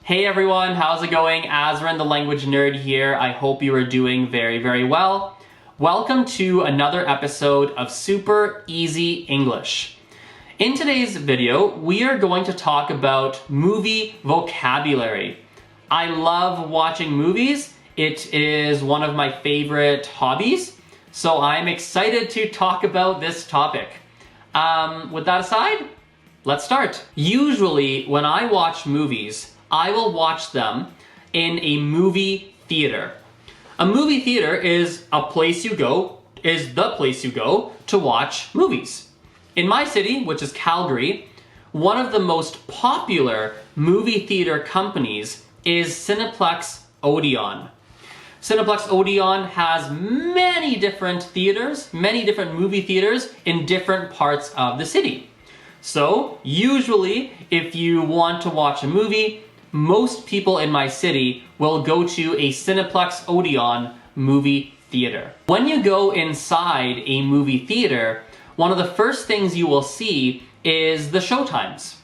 Hey everyone, how's it going? Azren the Language Nerd here. I hope you are doing very well. Welcome to another episode of Super Easy English. In today's video, we are going to talk about movie vocabulary. I love watching movies. It is one of my favorite hobbies, so I'm excited to talk about this topic. With that aside, let's start. Usually, when I watch movies, I will watch them in a movie theater. A movie theater is the place you go to watch movies. In my city, which is Calgary, one of the most popular movie theater companies is Cineplex Odeon. Cineplex Odeon has many different movie theaters in different parts of the city. So, usually, if you want to watch a movie, most people in my city will go to a Cineplex Odeon movie theater. When you go inside a movie theater, one of the first things you will see is the showtimes.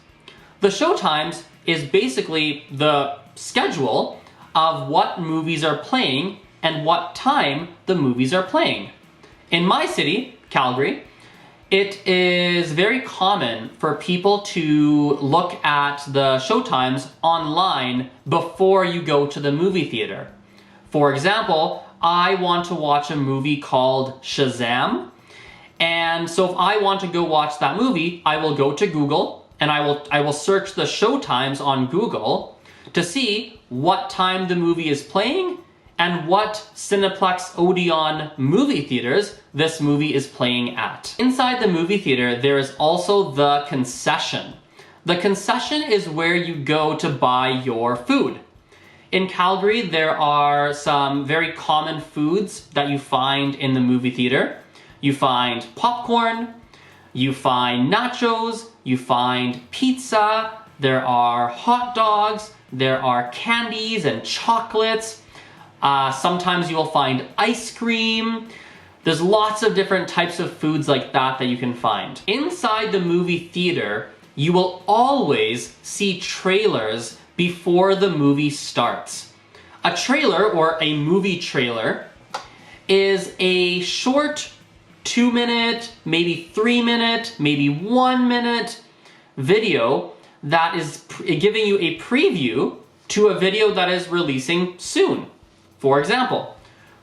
The showtimes is basically the schedule of what movies are playing and what time the movies are playing. In my city, Calgary, it is very common for people to look at the showtimes online before you go to the movie theater. For example, I want to watch a movie called Shazam, and so if I want to go watch that movie, I will go to Google and I will search the showtimes on Google to see what time the movie is playing and what Cineplex Odeon movie theaters this movie is playing at. Inside the movie theater, there is also the concession. The concession is where you go to buy your food. In Calgary, there are some very common foods that you find in the movie theater. You find popcorn, you find nachos, you find pizza, there are hot dogs, there are candies and chocolates. Sometimes you will find ice cream. There's lots of different types of foods like that you can find. Inside the movie theater, you will always see trailers before the movie starts. A trailer, or a movie trailer, is a short 2-minute, maybe 3-minute, maybe 1-minute video that is giving you a preview to a video that is releasing soon. For example,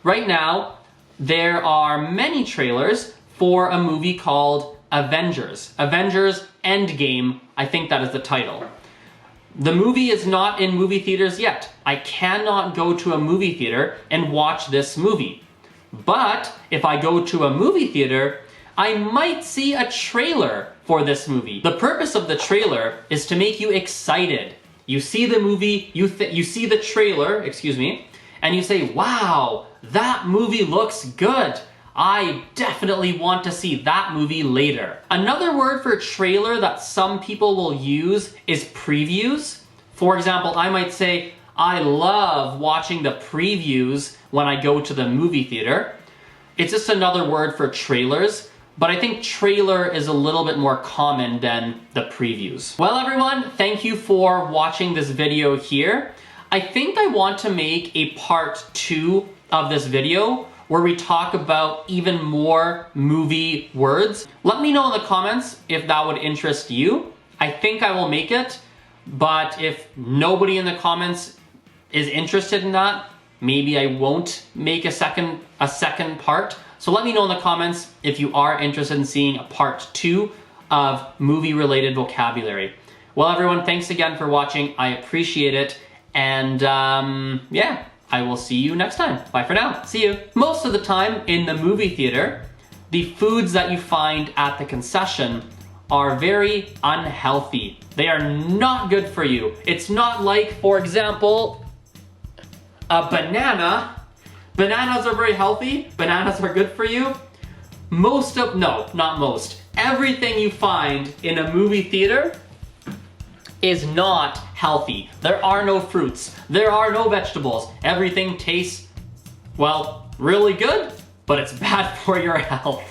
right now, there are many trailers for a movie called Avengers. Avengers Endgame, I think that is the title. The movie is not in movie theaters yet. I cannot go to a movie theater and watch this movie. But if I go to a movie theater, I might see a trailer for this movie. The purpose of the trailer is to make you excited. You see the movie, you see the trailer, and you say, wow, that movie looks good. I definitely want to see that movie later. Another word for trailer that some people will use is previews. For example, I might say, I love watching the previews when I go to the movie theater. It's just another word for trailers, but I think trailer is a little bit more common than the previews. Well, everyone, thank you for watching this video here. I think I want to make a part 2 of this video where we talk about even more movie words. Let me know in the comments if that would interest you. I think I will make it, but if nobody in the comments is interested in that, maybe I won't make a second part. So let me know in the comments if you are interested in seeing a part 2 of movie-related vocabulary. Well, everyone, thanks again for watching. I appreciate it. And yeah, I will see you next time. Bye for now. See you. Most of the time in the movie theater, the foods that you find at the concession are very unhealthy. They are not good for you. It's not like, for example, a banana. Bananas are very healthy. Bananas are good for you. No, not most. Everything you find in a movie theater is not healthy. There are no fruits. There are no vegetables. Everything tastes, well, really good, but it's bad for your health.